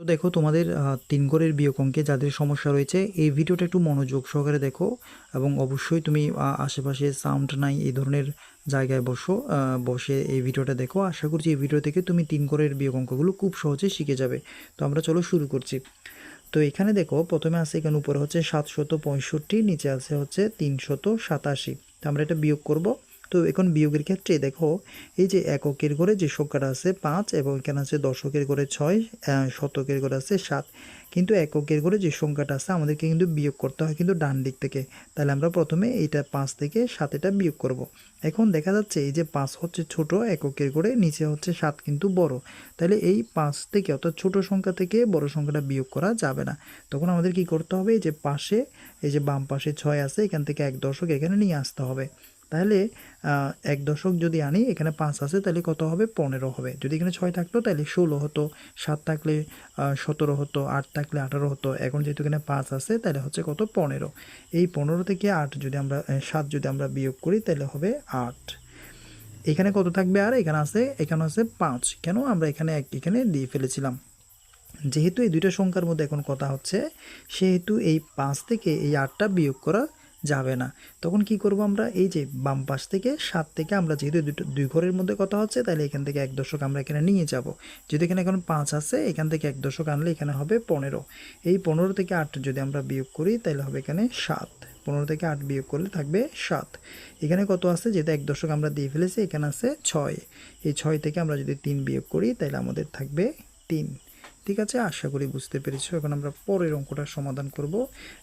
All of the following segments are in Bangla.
তো দেখো তোমাদের ৩ ঘরের বিয়োগ অঙ্কে যাদের সমস্যা রয়েছে এই ভিডিওটা একটু মনোযোগ সহকারে দেখো এবং অবশ্যই তুমি আশেপাশে সাউন্ড নাই এই ধরনের জায়গায় বসে এই ভিডিওটা দেখো। আশা করছি এই ভিডিও থেকে তুমি ৩ ঘরের বিয়োগ অঙ্কগুলো খুব সহজে শিখে যাবে। তো আমরা চলো শুরু করছি। তো এখানে দেখো প্রথমে আছে এখানে উপরে হচ্ছে 765, নিচে আছে হচ্ছে 387। তো আমরা এটা বিয়োগ করব। তো এখন বিয়োগের ক্ষেত্রে দেখো এই যে এককের ঘরে যে সংখ্যাটা আছে 5 এবং এখানে আছে দশকের ঘরে 6, শতকের ঘরে আছে 7, কিন্তু এককের ঘরে যে সংখ্যাটা আছে আমাদেরকে কিন্তু বিয়োগ করতে হয় কিন্তু ডান দিক থেকে। তাহলে আমরা প্রথমে এইটা 5 থেকে 7 এটা বিয়োগ করব। এখন দেখা যাচ্ছে এই যে 5 হচ্ছে ছোট এককের ঘরে, নিচে হচ্ছে 7 কিন্তু বড়। তাহলে এই 5 থেকে অর্থাৎ ছোট সংখ্যা থেকে বড় সংখ্যাটা বিয়োগ করা যাবে না। তখন আমাদের কি করতে হবে, এই যে পাশে এই যে বাম পাশে 6 আছে এখান থেকে 1 দশক এখানে নিয়ে আসতে হবে। তাহলে 1 দশক যদি আনি এখানে 5 আছে তাহলে কত হবে, 15 হবে। যদি এখানে 6 থাকতো তাহলে 16 হতো, 7 থাকলে 17 হতো, 8 থাকলে 18 হতো। এখন যেহেতু এখানে 5 আছে তাহলে হচ্ছে কত, 15। এই 15 থেকে 8 যদি আমরা 7 যদি আমরা বিয়োগ করি তাহলে হবে 8। এখানে কত থাকবে, আর এখানে আছে 5। কেন, আমরা এখানে দিয়ে ফেলেছিলাম। যেহেতু এই দুইটা সংখ্যার মধ্যে এখন কথা হচ্ছে, সেহেতু এই 5 থেকে এই 8টা বিয়োগ করা যাবে না। তখন কি করব, আমরা এই যে বাম পাশ থেকে 7 থেকে আমরা যেহেতু দুই ঘরের মধ্যে কথা হচ্ছে তাহলে এখান থেকে 1 দশক আমরা এখানে নিয়ে যাব। যদি এখানে এখন 5 আছে এখান থেকে 1 দশক আনলে এখানে হবে 15। এই 15 থেকে 8 যদি আমরা বিয়োগ করি তাহলে হবে এখানে 7। 15 থেকে 8 বিয়োগ করলে থাকবে 7। এখানে কত আছে, যেহেতু 1 দশক আমরা দিয়ে ফেলেছি এখানে আছে 6। এই 6 থেকে আমরা যদি 3 বিয়োগ করি তাহলে আমাদের থাকবে 3। ঠিক আছে, আশা করি বুঝতে পেরেছো। এখন আমরা পরের অঙ্কটার সমাধান করব।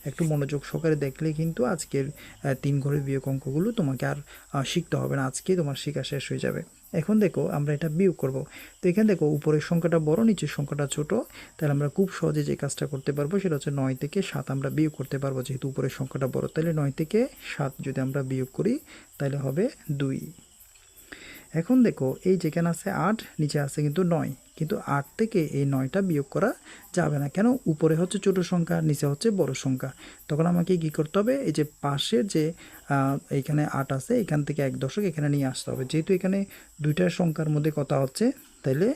একটু মনোযোগ সহকারে দেখলে কিন্তু আজকের 3 ঘরের বিয়োগ অঙ্কগুলো তোমাকে আর শিখতে হবে না, আজকেই তোমার শেখা শেষ হয়ে যাবে। এখন দেখো আমরা এটা বিয়োগ করব। তো এখানে দেখো উপরের সংখ্যাটা বড়, নিচের সংখ্যাটা ছোট। তাহলে আমরা খুব সহজে যে কাজটা করতে পারবো সেটা হচ্ছে 9 থেকে 7 আমরা বিয়োগ করতে পারবো, যেহেতু উপরের সংখ্যাটা বড়। তাহলে 9 থেকে 7 যদি আমরা বিয়োগ করি তাহলে হবে 2। এখন দেখো এই যেখানে আছে 8, নিচে আছে কিন্তু 9, কিন্তু 8 থেকে এই 9টা বিয়োগ করা যাবে না। কেন, উপরে হচ্ছে ছোট সংখ্যা, নিচে হচ্ছে বড় সংখ্যা। তখন আমাকে কি করতে হবে, এই যে পাশের যে এইখানে 8 আছে এখান থেকে 1 দশক এখানে নিয়ে আসতে হবে। যেহেতু এখানে দুইটা সংখ্যার মধ্যে কথা হচ্ছে তাইলে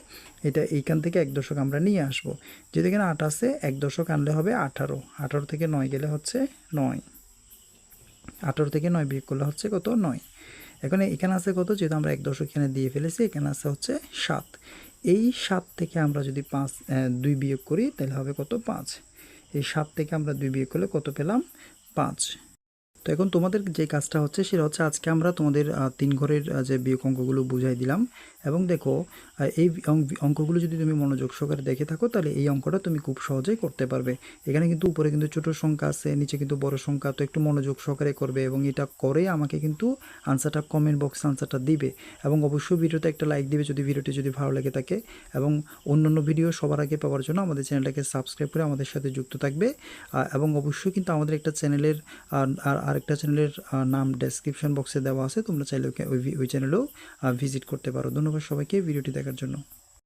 এটা এইখান থেকে 1 দশক আমরা নিয়ে আসব। যেহেতু এখানে 8 আছে 1 দশক আনলে হবে 18। 18 থেকে 9 গেলে হচ্ছে 9। 18 থেকে 9 বিয়োগ করলে হচ্ছে কত, 9। এখন এখানে আছে কত, যেহেতু আমরা 1 দশক এখানে দিয়ে ফেলেছি এখানে আছে হচ্ছে 7। এই 7 থেকে আমরা যদি 2 বিয়োগ করি তাহলে হবে কত, 5। এই 7 থেকে আমরা 2 বিয়োগ করলে কত পেলাম, 5। তো এখন তোমাদের যে কাজটা হচ্ছে সেটা হচ্ছে আজকে আমরা তোমাদের 3 ঘরের যে বিয়োগ অঙ্কগুলো বুঝাই দিলাম। এবং দেখো এই অঙ্কগুলো যদি তুমি মনোযোগ সহকারে দেখে থাকো তাহলে এই অঙ্কটা তুমি খুব সহজেই করতে পারবে। এখানে কিন্তু উপরে কিন্তু ছোট সংখ্যা আছে, নিচে কিন্তু বড় সংখ্যা। তো একটু মনোযোগ সহকারে করবে এবং এটা করে আমাকে কিন্তু আনসারটা কমেন্ট বক্সে আনসারটা দিবে। এবং অবশ্যই ভিডিওতে একটা লাইক দিবে যদি ভিডিওটি যদি ভালো লেগে থাকে। এবং অন্যান্য ভিডিও সবার আগে পাওয়ার জন্য আমাদের চ্যানেলটাকে সাবস্ক্রাইব করে আমাদের সাথে যুক্ত থাকবে। এবং অবশ্যই কিন্তু আমাদের একটা চ্যানেলের আরেকটা চ্যানেলের নাম ডেসক্রিপশন বক্সে দেওয়া আছে, তোমরা চাইলে ওই চ্যানেলেও ভিজিট করতে পারো। ধন্যবাদ সবাইকে ভিডিওটি দেখার জন্য।